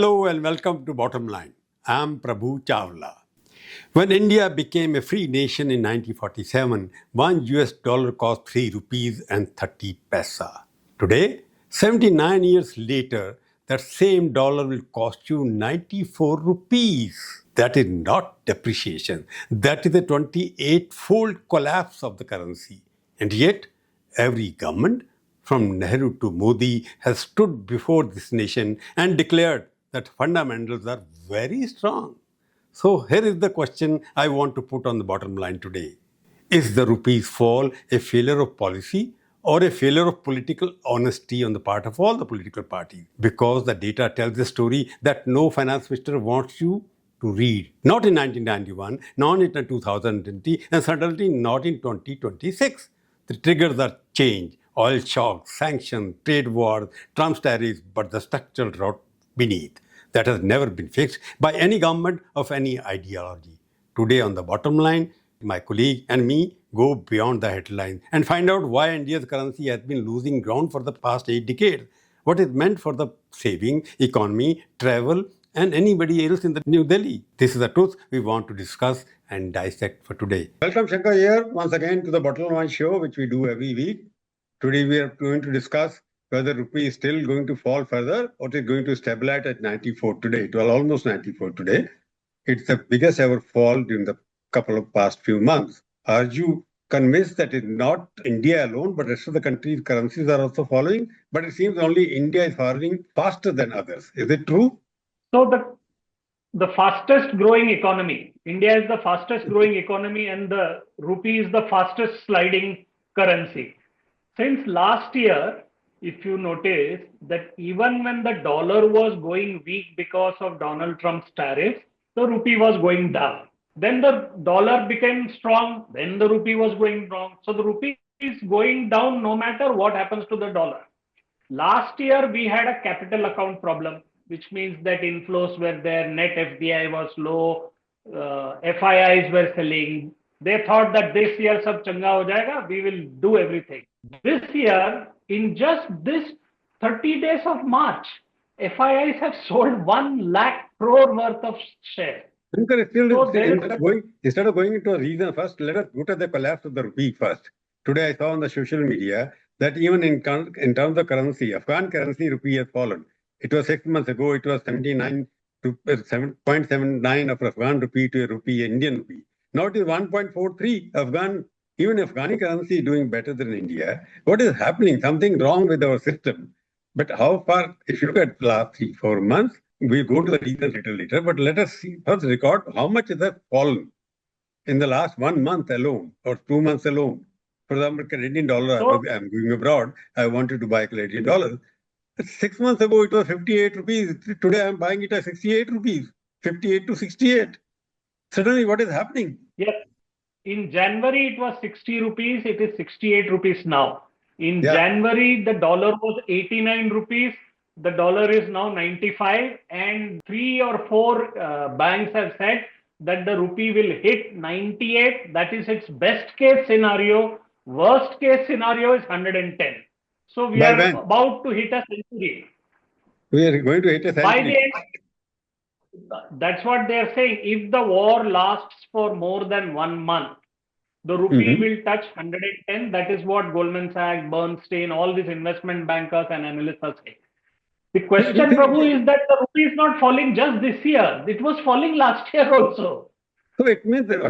Hello and welcome to Bottomline. I'm Prabhu Chawla. When India became a free nation in 1947, $1 cost 3 rupees and 30 paisa. Today, 79 years later, that same dollar will cost you 94 rupees. That is not depreciation. That is a 28-fold collapse of the currency. And yet, every government, from Nehru to Modi, has stood before this nation and declared that fundamentals are very strong. So here is the question I want to put on the bottom line today. Is the rupee's fall a failure of policy or a failure of political honesty on the part of all the political parties? Because the data tells a story that no finance minister wants you to read. Not in 1991, not in 2020, and certainly not in 2026. The triggers are change, oil shocks, sanctions, trade wars, Trump's tariffs, but the structural rot beneath that has never been fixed by any government of any ideology. Today on the bottom line, my colleague and me go beyond the headlines and find out why India's currency has been losing ground for the past 8 decades, what it meant for the saving, economy, travel, and anybody else in the New Delhi. This is the truth we want to discuss and dissect for today. Welcome, Shankkar here once again to the Bottomline show, which we do every week. Today we are going to discuss whether rupee is still going to fall further or it is going to stabilize at 94 today. It was almost 94 today. It's the biggest ever fall during the couple of past few months. Are you convinced that it's not India alone, but rest of the countries' currencies are also following? But it seems only India is falling faster than others. Is it true? So the fastest growing economy, India is the fastest growing economy and the rupee is the fastest sliding currency. Since last year, if you notice that even when the dollar was going weak because of Donald Trump's tariffs, the rupee was going down. Then the dollar became strong, then the rupee was going wrong. So the rupee is going down no matter what happens to the dollar. Last year, we had a capital account problem, which means that inflows were there, net FDI was low, FIIs were selling. They thought that this year sab changa ho jayega, we will do everything. This year, in just this 30 days of March, FIIs have sold 1 lakh crore worth of shares. Instead of going into a reason first, let us look at the collapse of the rupee first. Today I saw on the social media that even in terms of currency, Afghan currency rupee has fallen. It was 6 months ago, it was 7.79 of Afghan rupee to a rupee, Indian rupee. Now it is 1.43. Even Afghani currency is doing better than India. What is happening? Something wrong with our system. But how far, if you look at the last 3-4 months, we'll go to the reasons later, but let us first record how much it has fallen in the last 1 month alone or 2 months alone. For example, Canadian dollar, I'm going abroad, I wanted to buy Canadian dollar. 6 months ago, it was 58 rupees. Today, I'm buying it at 68 rupees, 58 to 68. Suddenly, what is happening? Yes. In January, it was 60 rupees. It is 68 rupees now. In January, the dollar was 89 rupees. The dollar is now 95. And 3 or 4 banks have said that the rupee will hit 98. That is its best case scenario. Worst case scenario is 110. So we are about to hit a century. We are going to hit a century. By the end, that's what they are saying. If the war lasts for more than 1 month, the rupee will touch 110. That is what Goldman Sachs, Bernstein, all these investment bankers and analysts are saying. The question, Prabhu, is that the rupee is not falling just this year. It was falling last year also. So it means that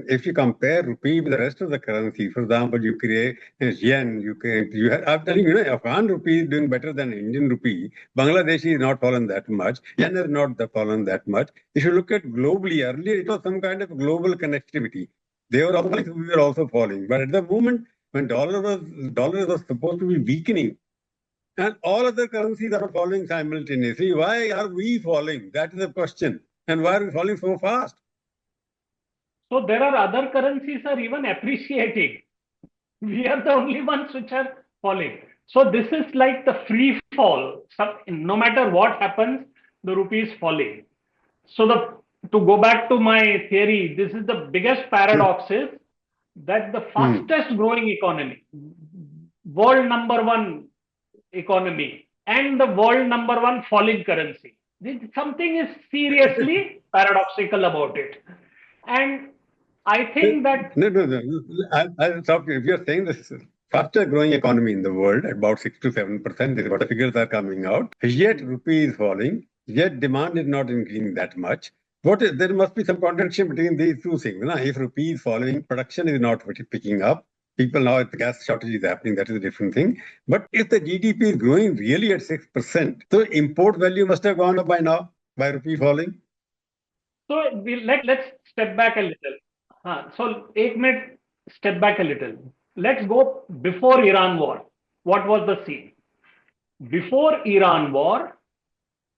if you compare rupee with the rest of the currency, for example, you create yen, I'm telling you, Afghan rupee is doing better than Indian rupee. Bangladeshi is not fallen that much. Yen has not fallen that much. If you look at globally, earlier it was some kind of global connectivity. We were also falling. But at the moment, when dollar was supposed to be weakening, and all other currencies are falling simultaneously, why are we falling? That is the question. And why are we falling so fast? So there are other currencies are even appreciating. We are the only ones which are falling. So this is like the free fall. No matter what happens, the rupee is falling. So to go back to my theory, this is the biggest paradox is that the fastest growing economy, world number 1 economy, and the world number 1 falling currency. Something is seriously paradoxical about it. And I think that No. I'll stop you. If you're saying this is faster growing economy in the world, about 6 to 7%, is what the figures are coming out, yet rupee is falling, yet demand is not increasing that much. There must be some contradiction between these two things. No? If rupee is falling, production is not picking up. People now, if the gas shortage is happening, that is a different thing. But if the GDP is growing really at 6%, so import value must have gone up by now, by rupee falling. so let's step back a little. So, 1 minute, step back a little. Let's go before Iran war. What was the scene? Before Iran war,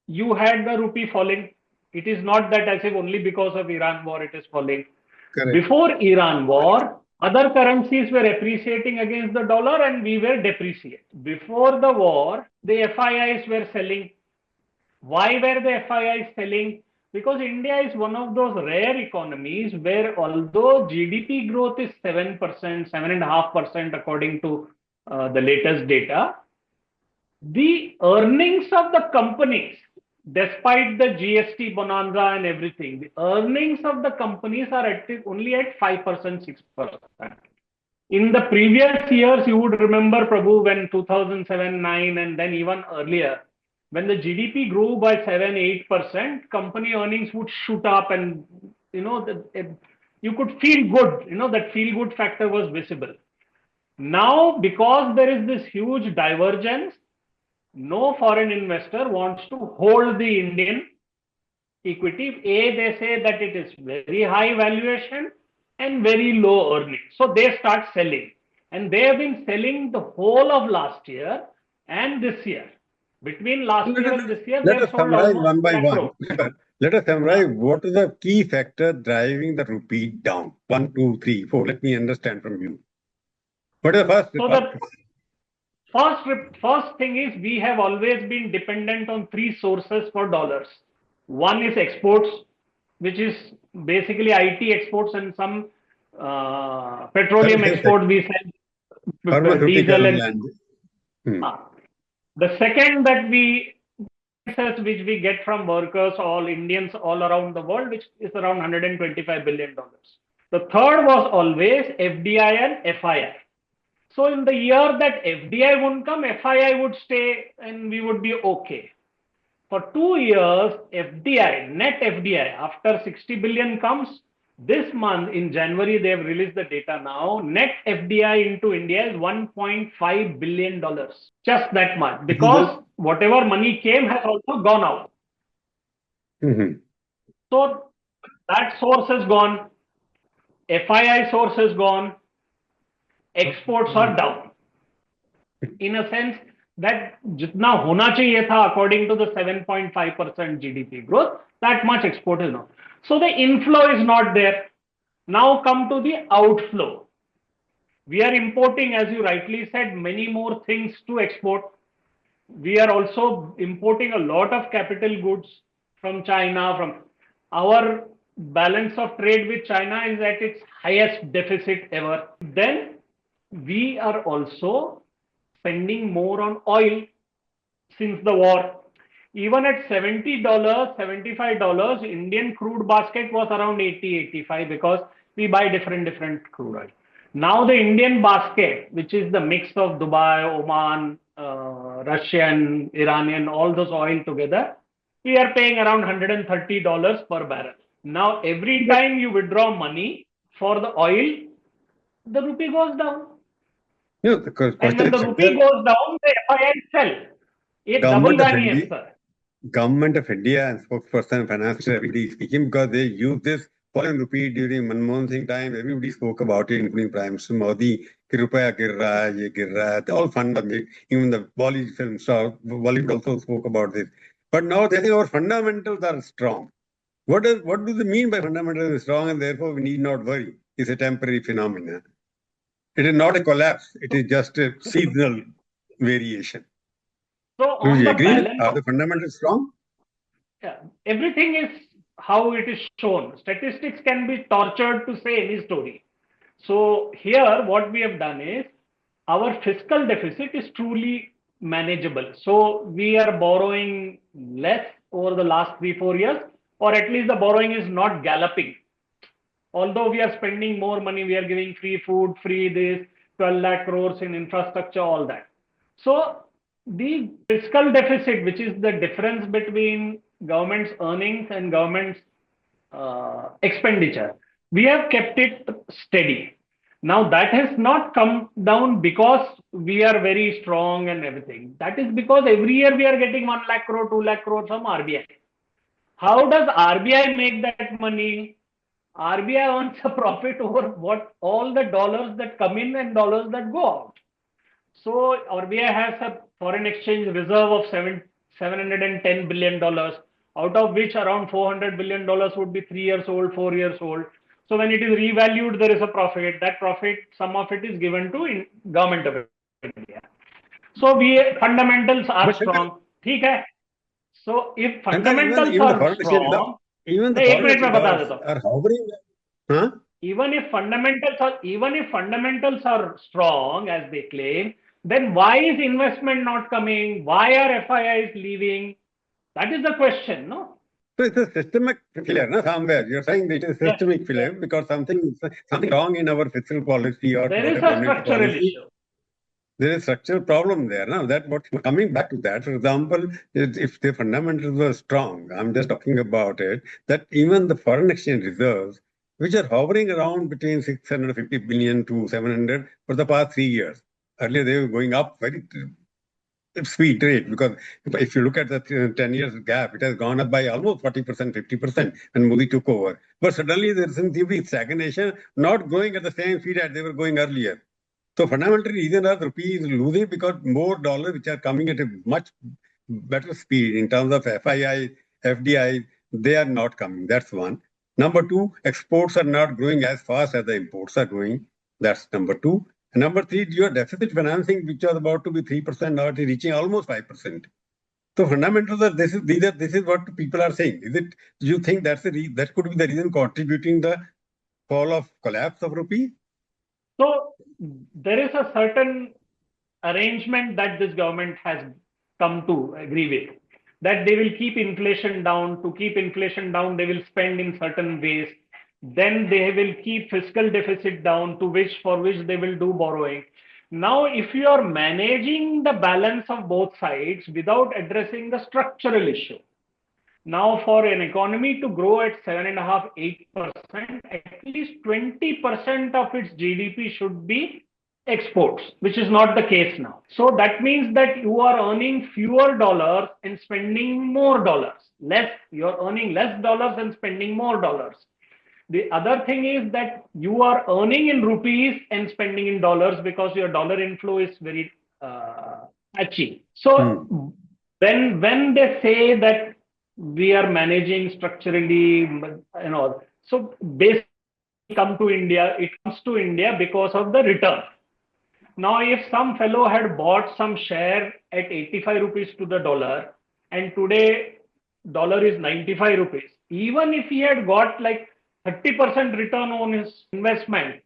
you had the rupee falling. It is not that as if only because of Iran war it is falling. Correct. Before Iran war, other currencies were appreciating against the dollar and we were depreciating. Before the war, the FIIs were selling. Why were the FIIs selling? Because India is one of those rare economies where although GDP growth is 7%, 7.5% according to the latest data, the earnings of the companies, despite the GST bonanza and everything, the earnings of the companies are only at 5%, 6%. In the previous years, you would remember, Prabhu, when 2007, 9, and then even earlier, when the GDP grew by 7, 8%, company earnings would shoot up and, you could feel good, that feel good factor was visible. Now, because there is this huge divergence, no foreign investor wants to hold the Indian equity. They say that it is very high valuation and very low earnings. So they start selling. And they have been selling the whole of last year and this year. Between last year and this year, they Let have us sold summarize almost one by 1 one. crore. Let us summarize what is the key factor driving the rupee down. 1, 2, 3, 4. Let me understand from you. What is the first? So the first thing is we have always been dependent on 3 sources for dollars. One is exports, which is basically IT exports and some petroleum exports. We sell diesel Pharmaceutical and the second that which we get from workers, all Indians all around the world, which is around $125 billion. The third was always FDI and FII. So in the year that FDI won't come, FII would stay and we would be okay. For 2 years, FDI, net FDI, after 60 billion comes, this month in January, they have released the data now, net FDI into India is $1.5 billion. Just that much. Because whatever money came has also gone out. So that source is gone. FII source is gone. Exports are down. In a sense, that jitna hona chahiye tha according to the 7.5% GDP growth, that much export is not. So the inflow is not there. Now come to the outflow. We are importing, as you rightly said, many more things to export. We are also importing a lot of capital goods from China. From our balance of trade with China is at its highest deficit ever. Then we are also spending more on oil since the war. Even at $70, $75, Indian crude basket was around 80, 85 because we buy different crude oil. Now the Indian basket, which is the mix of Dubai, Oman, Russian, Iranian, all those oil together, we are paying around $130 per barrel. Now every time you withdraw money for the oil, the rupee goes down. Yeah, and when the rupee goes down, the FII sell. It double whammy hai, sir. Government of India and spokesperson, finance minister, everybody speaking because they use this falling rupee during Manmohan Singh time. Everybody spoke about it, including Prime Minister Modi. Ki rupaya gir raha hai, ye gir raha hai. They all fun. Even the Bollywood film star, Bollywood also spoke about this. But now they think our fundamentals are strong. What do they mean by fundamentals are strong and therefore we need not worry? It's a temporary phenomenon. It is not a collapse. It is just a seasonal variation. So do you agree? Balance, are the fundamentals strong? Yeah, everything is how it is shown. Statistics can be tortured to say any story. So here what we have done is our fiscal deficit is truly manageable. So we are borrowing less over the last 3-4 years, or at least the borrowing is not galloping. Although we are spending more money, we are giving free food, free this, 12 lakh crores in infrastructure, all that. So the fiscal deficit, which is the difference between government's earnings and government's expenditure, we have kept it steady. Now that has not come down because we are very strong and everything. That is because every year we are getting 1 lakh crore, 2 lakh crore from RBI. How does RBI make that money? RBI earns a profit over what all the dollars that come in and dollars that go out. So RBI has a foreign exchange reserve of $710 billion, out of which around $400 billion would be 3 years old, 4 years old. So when it is revalued, there is a profit. That profit, some of it is given to government of India. So fundamentals are strong. ठीक है. So if fundamentals are strong, even the एक foreign minute में बता देता हूँ. are hovering. Huh? Even if fundamentals are strong as they claim, then why is investment not coming? Why are FIIs leaving? That is the question, no? So it's a systemic failure, no? Somewhere you're saying it is systemic failure because something wrong in our fiscal policy or there is a structural issue. There is a structural problem there. Now that what coming back to that, for example, if the fundamentals were strong, I'm just talking about it, that even the foreign exchange reserves, which are hovering around between 650 billion to 700 for the past 3 years. Earlier they were going up very speed rate, because if you look at the 10 years gap, it has gone up by almost 40%, 50% when Modi took over. But suddenly there seems to be stagnation, not going at the same speed as they were going earlier. So fundamental reason is rupee is losing because more dollars which are coming at a much better speed in terms of FII, FDI, they are not coming. That's one. Number two, exports are not growing as fast as the imports are growing. That's number two. And number three, your deficit financing, which was about to be 3%, now it is reaching almost 5%. So fundamentals are this is what people are saying. Is it? Do you think that could be the reason contributing the collapse of rupee? So there is a certain arrangement that this government has come to agree with, that they will keep inflation down. To keep inflation down, they will spend in certain ways. Then they will keep fiscal deficit down, for which they will do borrowing. Now, if you are managing the balance of both sides without addressing the structural issue, now for an economy to grow at 7.5%, 8%, at least 20% of its GDP should be exports, which is not the case now. So that means that you are earning fewer dollars and spending more dollars. You're earning less dollars and spending more dollars. The other thing is that you are earning in rupees and spending in dollars because your dollar inflow is very patchy. So when they say that we are managing structurally and all, so basically it comes to India because of the return. Now, if some fellow had bought some share at 85 rupees to the dollar and today dollar is 95 rupees, even if he had got like 30% return on his investment,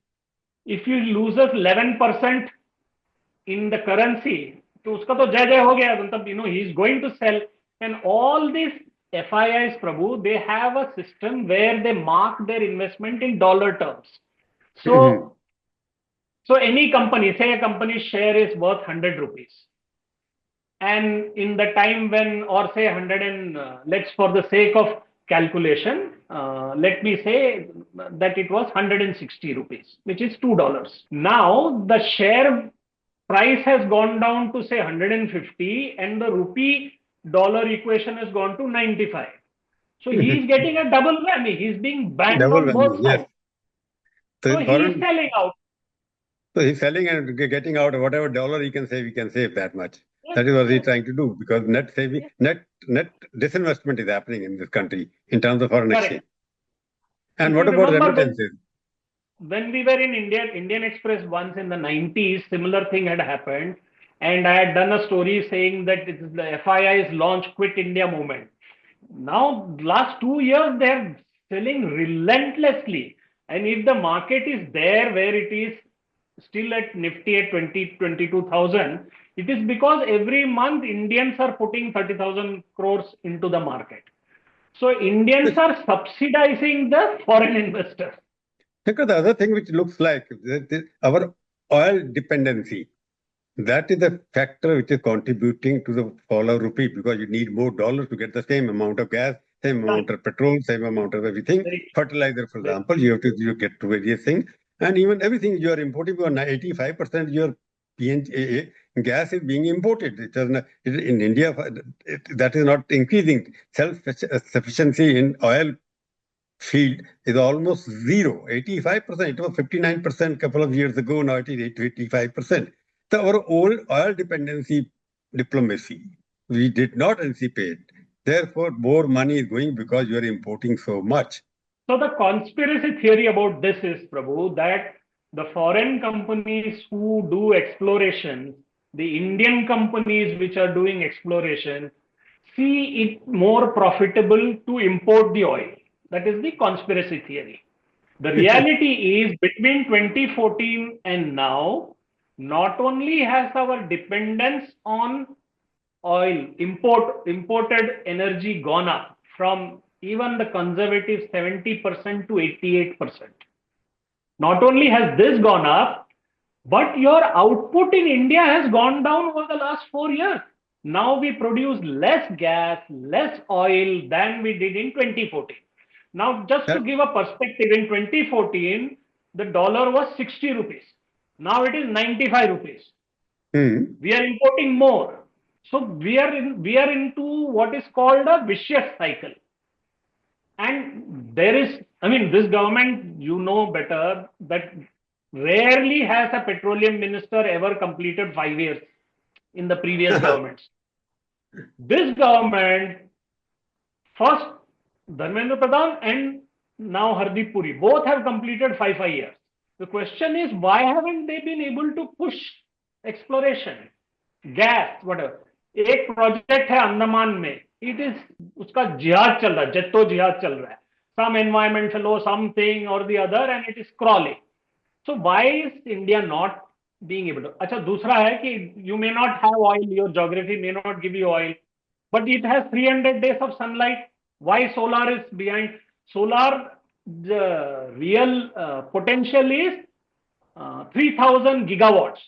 if he loses 11% in the currency, तो उसका तो जय हो गया. मतलब, he is going to sell. And all these FIIs, Prabhu, they have a system where they mark their investment in dollar terms. So, so any company, say a company's share is worth 100 rupees. And in the time when, or say 100 and, let's for the sake of calculation, let me say that it was 160 rupees, which is $2. Now the share price has gone down to say 150 and the rupee dollar equation has gone to 95. So he is getting a double whammy. He's being banged on both sides. So he is selling out. So he's selling and getting out whatever dollar he can save that much. Yes, that is what he's trying to do, because net disinvestment is happening in this country in terms of foreign exchange. And what about remittances? When we were in Indian Express once in the 90s, similar thing had happened. And I had done a story saying that it is the FII's launch Quit India movement. Now, last 2 years, they are selling relentlessly. And if the market is there where it is still at Nifty at 22,000, It is because every month Indians are putting 30,000 crores into the market. So Indians are subsidizing the foreign investors. Because the other thing which looks like our oil dependency, that is the factor which is contributing to the fall of rupee, because you need more dollars to get the same amount of gas, same amount of petrol, same amount of everything. Very, Fertilizer, for very, example, you get to various things. And even everything you are importing, 85% your PNG gas is being imported. In India, that is not increasing. Self-sufficiency in oil field is almost zero, 85%. It was 59% couple of years ago, now it is 85%. So our old oil dependency diplomacy, we did not anticipate. Therefore, more money is going because you are importing so much. So the conspiracy theory about this is, Prabhu, that the foreign companies who do exploration, the Indian companies which are doing exploration, see it more profitable to import the oil. That is the conspiracy theory. The reality is between 2014 and now, not only has our dependence on oil, imported energy gone up from even the conservative 70% to 88%. Not only has this gone up, but your output in India has gone down over the last 4 years. Now we produce less gas, less oil than we did in 2014. Now, just to give a perspective, in 2014, the dollar was 60 rupees. Now it is 95 rupees. We are importing more. So we are into what is called a vicious cycle. And there is, I mean, this government, you know better, that rarely has a petroleum minister ever completed 5 years in the previous governments. This government, first Dharmendra Pradhan and now Hardeep Puri, both have completed 5 years. The question is, why haven't they been able to push exploration, gas, whatever? एक project है अंडमान में, it is उसका जिहाद चल रहा है, जत्तो जिहाद चल रहा है, some environmental or something or the other, and it is crawling. So why is India not being able to? अच्छा, दूसरा है कि you may not have oil, your geography may not give you oil, but it has 300 days of sunlight. Why solar is behind? Solar, the real potential is 3,000 gigawatts.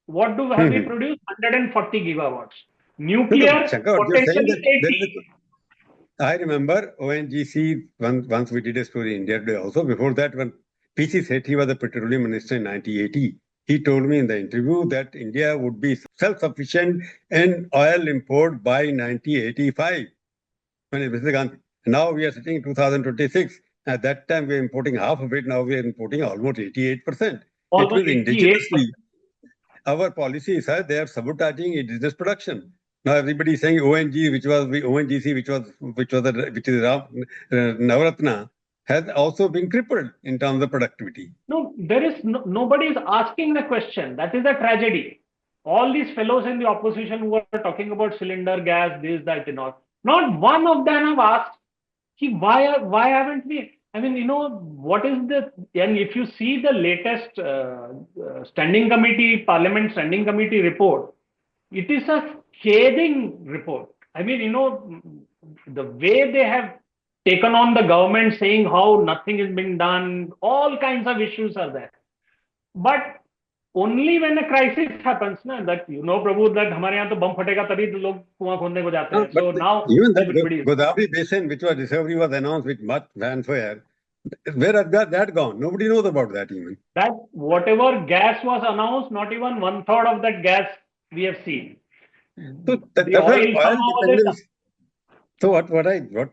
What do have we produced? 140 gigawatts. Nuclear potential is 80. I remember ONGC, once we did a story in India Today also. Before that, when PC Sethi, he was the petroleum minister in 1980. He told me in the interview that India would be self-sufficient in oil import by 1985. Now we are sitting in 2026. At that time, we were importing half of it. Now we are importing almost 88%. Almost it was indigenously. Our policies are they are sabotaging indigenous production. Now everybody is saying ONG, which is Navaratna, has also been crippled in terms of productivity. No, there is nobody is asking the question. That is a tragedy. All these fellows in the opposition who are talking about cylinder gas, this, that, and all, not one of them have asked, why haven't we? I mean, what is the, and if you see the latest Parliament Standing Committee report, it is a scathing report. I mean, the way they have taken on the government, saying how nothing is being done, all kinds of issues are there. But only when a crisis happens, that Prabhu, that हमारे यहाँ तो बम फटेगा तभी लोग कुआं खोदने को जाते हैं. So now even that Godavari Basin, which was discovery was announced with much fanfare, where has that gone? Nobody knows about that even. That whatever gas was announced, not even 1/3 of that gas we have seen. So the oil dependence. So what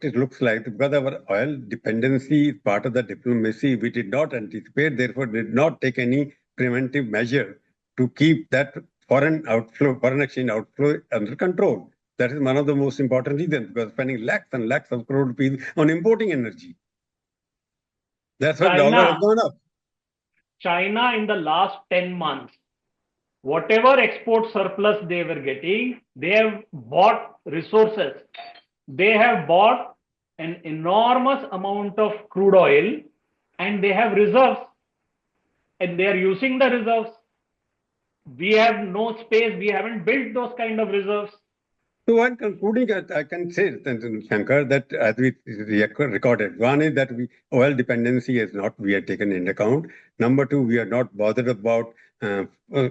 it looks like, because our oil dependency is part of the diplomacy, we did not anticipate, therefore did not take any preventive measure to keep that foreign exchange outflow under control. That is one of the most important reasons, because spending lakhs and lakhs of crore rupees on importing energy. That's why dollar has gone up. China in the last 10 months, whatever export surplus they were getting, they have bought resources. They have bought an enormous amount of crude oil and they have reserves and they are using the reserves. We have no space. We haven't built those kind of reserves. So, while concluding, I can say, Shankar, that as we recorded, one is that oil dependency is not we are taken into account. Number two, we are not bothered about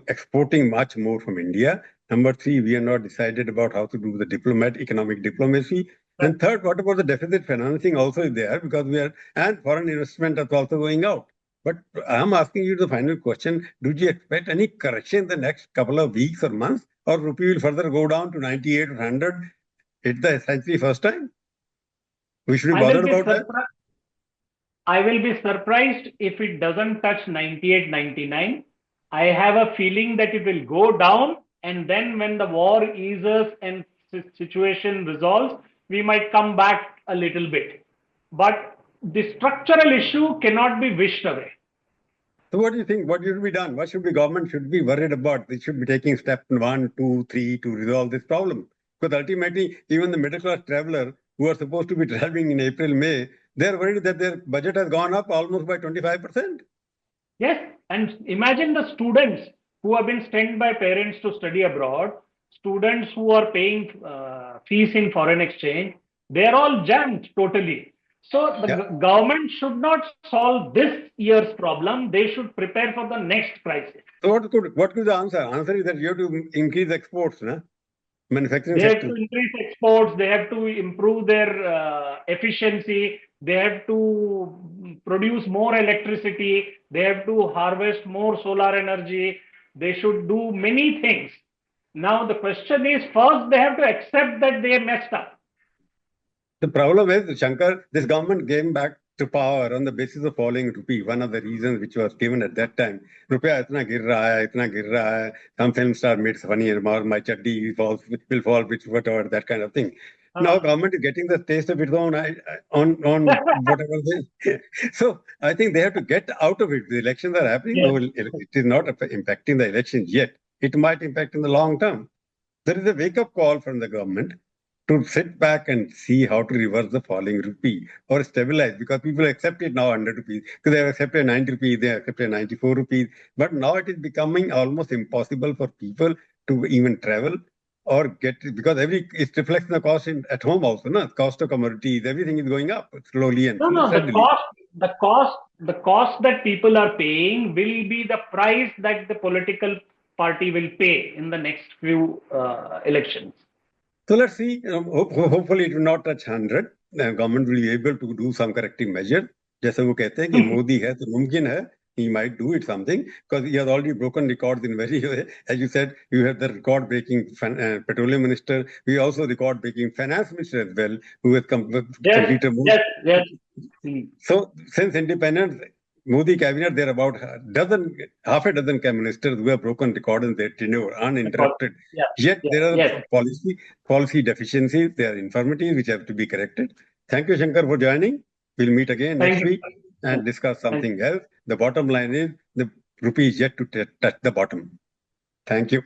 exporting much more from India. Number three, we are not decided about how to do the economic diplomacy. And third, what about the deficit financing also is there because and foreign investment is also going out. But I'm asking you the final question. Do you expect any correction in the next couple of weeks or months? Or rupee will further go down to 98 or 100? It's the essentially first time. We should be bothered about that. I will be surprised if it doesn't touch 98, 99. I have a feeling that it will go down, and then when the war eases and situation resolves, we might come back a little bit. But the structural issue cannot be wished away. So what do you think? What should be done? What should the government should be worried about? They should be taking step 1, 2, 3 to resolve this problem. Because ultimately, even the middle class traveler who are supposed to be traveling in April, May, they're worried that their budget has gone up almost by 25%. Yes, and imagine the students who have been sent by parents to study abroad, students who are paying fees in foreign exchange, they're all jammed totally. So the government should not solve this year's problem. They should prepare for the next crisis. So what could the answer? Answer is that you have to increase exports, no? Manufacturing They sector. have to increase exports. They have to improve their efficiency. They have to produce more electricity. They have to harvest more solar energy. They should do many things. Now the question is, first they have to accept that they messed up. The problem is, Shankar, this government came back to power on the basis of falling rupee. One of the reasons which was given at that time, rupiah itna gir raha hai. Some film star made funny remark, my chaddi will fall, whatever, that kind of thing. Now government is getting the taste of its own on whatever they. So I think they have to get out of it. The elections are happening. Yes. No, it is not impacting the elections yet. It might impact in the long term. There is a wake-up call from the government to sit back and see how to reverse the falling rupee or stabilize, because people accept it now 100 rupees, because they have accepted 90 rupees, they have accepted 94 rupees, but now it is becoming almost impossible for people to even travel or get, because it reflects the cost at home also, no? Cost of commodities, everything is going up slowly and steadily. The cost that people are paying will be the price that the political party will pay in the next few elections. So let's see. Hopefully, it will not touch 100. The government will be able to do some corrective measure. जैसे वो कहते हैं कि मोदी है तो मुमकिन है. He might do it something because he has already broken records in very way. As you said, you have the record-breaking petroleum minister. We also record-breaking finance minister as well, who has completed. Yes. So since independence, Modi cabinet, there are about half a dozen ministers who have broken record in their tenure uninterrupted. Yet there are policy deficiencies, there are infirmities which have to be corrected. Thank you, Shankar, for joining. We'll meet again next week and discuss something else. The bottom line is the rupee is yet to touch the bottom. Thank you.